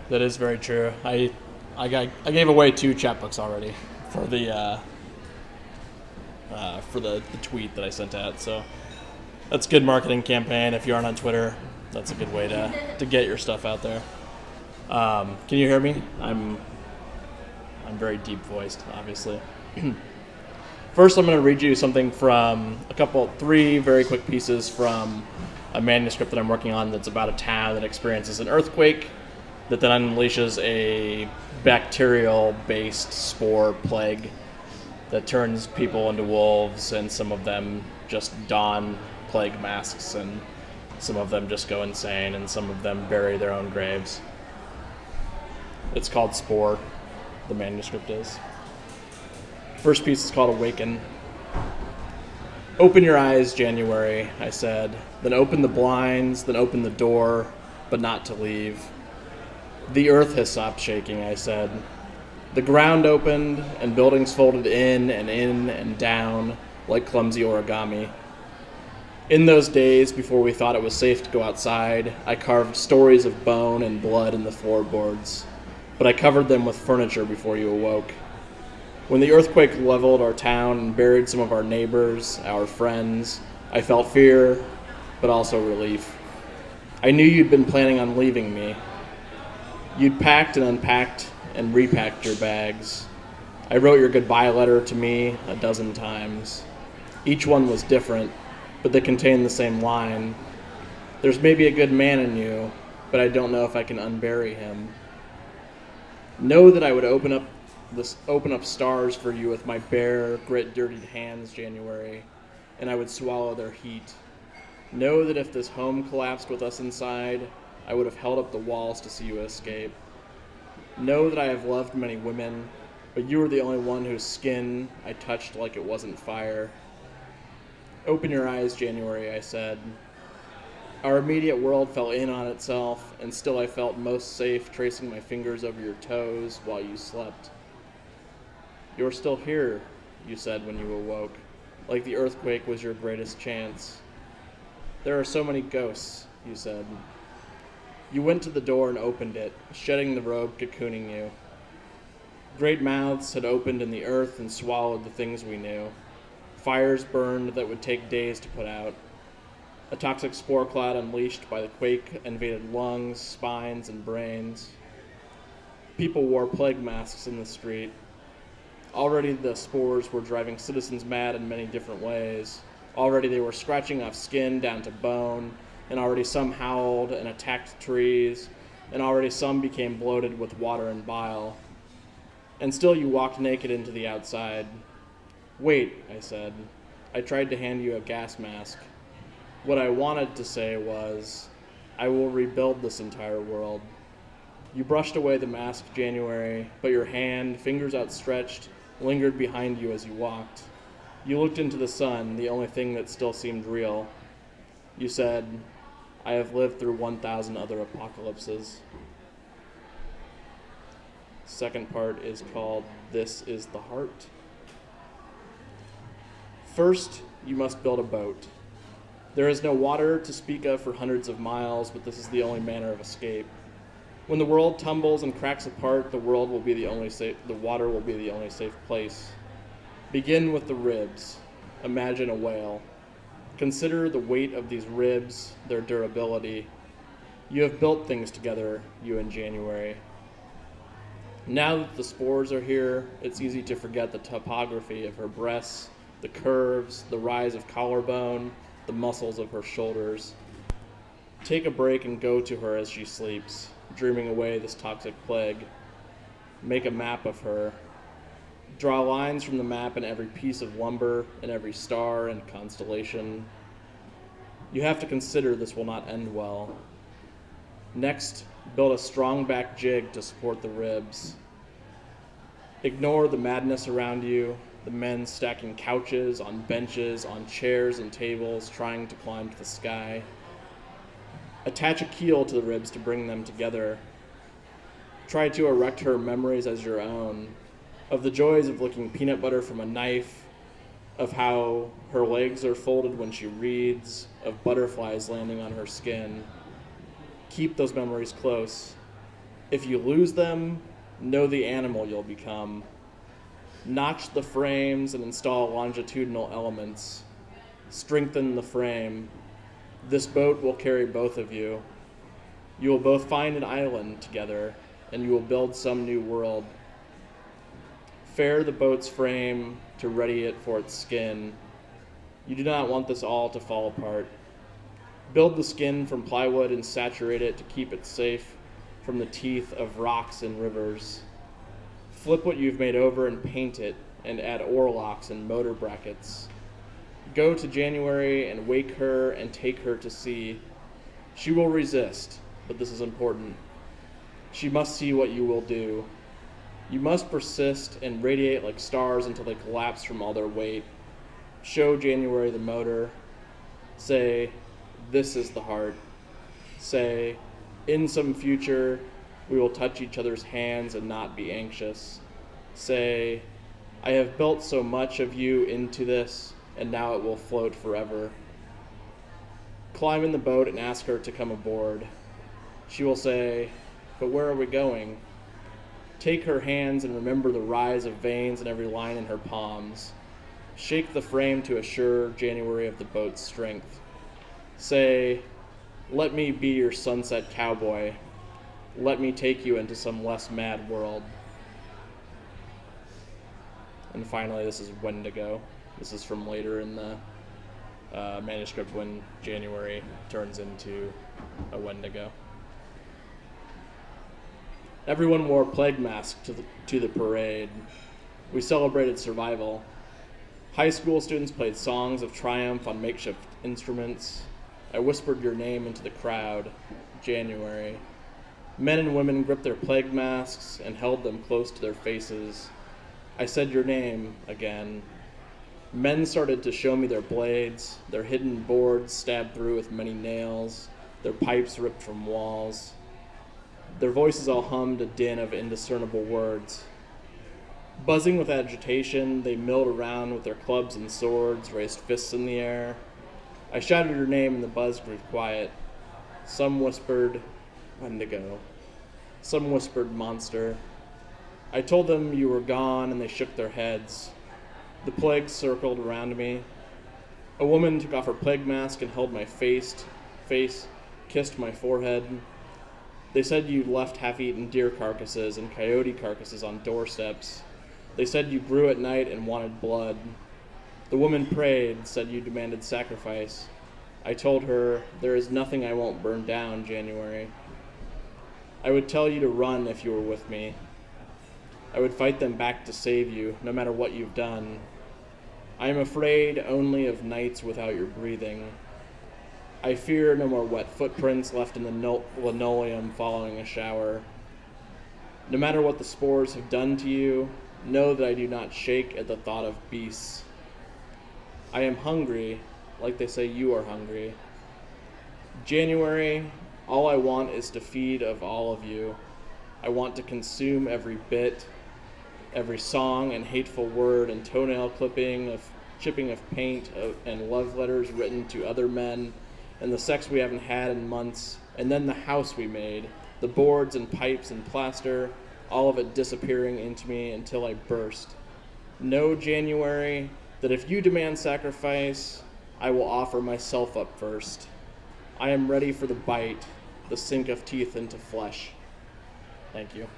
That is very true. I gave away 2 chapbooks already for the tweet that I sent out. So that's a good marketing campaign. If you aren't on Twitter, that's a good way to get your stuff out there. Can you hear me? I'm very deep voiced, obviously. First, I'm going to read you something from 3 very quick pieces from a manuscript that I'm working on that's about a town that experiences an earthquake that then unleashes a bacterial-based spore plague that turns people into wolves, and some of them just don plague masks, and some of them just go insane, and some of them bury their own graves. It's called Spore, the manuscript is. First piece is called Awaken. Open your eyes, January, I said. Then open the blinds, then open the door, but not to leave. The earth has stopped shaking, I said. The ground opened, and buildings folded in and down like clumsy origami. In those days, before we thought it was safe to go outside, I carved stories of bone and blood in the floorboards, but I covered them with furniture before you awoke. When the earthquake leveled our town and buried some of our neighbors, our friends, I felt fear, but also relief. I knew you'd been planning on leaving me. You'd packed and unpacked and repacked your bags. I wrote your goodbye letter to me 12 times. Each one was different, but they contained the same line. There's maybe a good man in you, but I don't know if I can unbury him. Know that I would open up stars for you with my bare, grit-dirtied hands, January, and I would swallow their heat. Know that if this home collapsed with us inside, I would have held up the walls to see you escape. Know that I have loved many women, but you were the only one whose skin I touched like it wasn't fire. Open your eyes, January, I said. Our immediate world fell in on itself, and still I felt most safe tracing my fingers over your toes while you slept. You're still here, you said when you awoke, like the earthquake was your greatest chance. There are so many ghosts, you said. You went to the door and opened it, shedding the robe cocooning you. Great mouths had opened in the earth and swallowed the things we knew. Fires burned that would take days to put out. A toxic spore cloud unleashed by the quake invaded lungs, spines, and brains. People wore plague masks in the street. Already the spores were driving citizens mad in many different ways. Already they were scratching off skin down to bone, and already some howled and attacked trees, and already some became bloated with water and bile. And still you walked naked into the outside. Wait, I said. I tried to hand you a gas mask. What I wanted to say was, I will rebuild this entire world. You brushed away the mask, January, but your hand, fingers outstretched, lingered behind you as you walked. You looked into the sun, the only thing that still seemed real. You said, I have lived through 1,000 other apocalypses. Second part is called This is the Heart. First, you must build a boat. There is no water to speak of for hundreds of miles, but this is the only manner of escape. When the world tumbles and cracks apart, the water will be the only safe place. Begin with the ribs. Imagine a whale. Consider the weight of these ribs, their durability. You have built things together, you and January. Now that the spores are here, it's easy to forget the topography of her breasts, the curves, the rise of collarbone, the muscles of her shoulders. Take a break and go to her as she sleeps, dreaming away this toxic plague. Make a map of her. Draw lines from the map in every piece of lumber, in every star and constellation. You have to consider this will not end well. Next, build a strong back jig to support the ribs. Ignore the madness around you, the men stacking couches on benches, on chairs and tables, trying to climb to the sky. Attach a keel to the ribs to bring them together. Try to erect her memories as your own, of the joys of licking peanut butter from a knife, of how her legs are folded when she reads, of butterflies landing on her skin. Keep those memories close. If you lose them, know the animal you'll become. Notch the frames and install longitudinal elements. Strengthen the frame. This boat will carry both of you. You will both find an island together, and you will build some new world. Fare the boat's frame to ready it for its skin. You do not want this all to fall apart. Build the skin from plywood and saturate it to keep it safe from the teeth of rocks and rivers. Flip what you've made over and paint it, and add oarlocks and motor brackets. Go to January and wake her and take her to sea. She will resist, but this is important. She must see what you will do. You must persist and radiate like stars until they collapse from all their weight. Show January the motor. Say, this is the heart. Say, in some future, we will touch each other's hands and not be anxious. Say, I have built so much of you into this, and now it will float forever. Climb in the boat and ask her to come aboard. She will say, but where are we going? Take her hands and remember the rise of veins in every line in her palms. Shake the frame to assure January of the boat's strength. Say, let me be your sunset cowboy. Let me take you into some less mad world. And finally, this is Wendigo. This is from later in the manuscript when January turns into a Wendigo. Everyone wore plague masks to the parade. We celebrated survival. High school students played songs of triumph on makeshift instruments. I whispered your name into the crowd, January. Men and women gripped their plague masks and held them close to their faces. I said your name again. Men started to show me their blades, their hidden boards stabbed through with many nails, their pipes ripped from walls. Their voices all hummed a din of indiscernible words. Buzzing with agitation, they milled around with their clubs and swords, raised fists in the air. I shouted your name and the buzz grew quiet. Some whispered, Wendigo. Some whispered, monster. I told them you were gone and they shook their heads. The plague circled around me. A woman took off her plague mask and held my face, kissed my forehead. They said you left half-eaten deer carcasses and coyote carcasses on doorsteps. They said you grew at night and wanted blood. The woman prayed, said you demanded sacrifice. I told her, there is nothing I won't burn down, January. I would tell you to run if you were with me. I would fight them back to save you, no matter what you've done. I am afraid only of nights without your breathing. I fear no more wet footprints left in the linoleum following a shower. No matter what the spores have done to you, know that I do not shake at the thought of beasts. I am hungry, like they say you are hungry. January, all I want is to feed of all of you. I want to consume every bit, every song and hateful word and toenail clipping, of chipping of paint and love letters written to other men, and the sex we haven't had in months, and then the house we made, the boards and pipes and plaster, all of it disappearing into me until I burst. Know, January, that if you demand sacrifice, I will offer myself up first. I am ready for the bite, the sink of teeth into flesh. Thank you.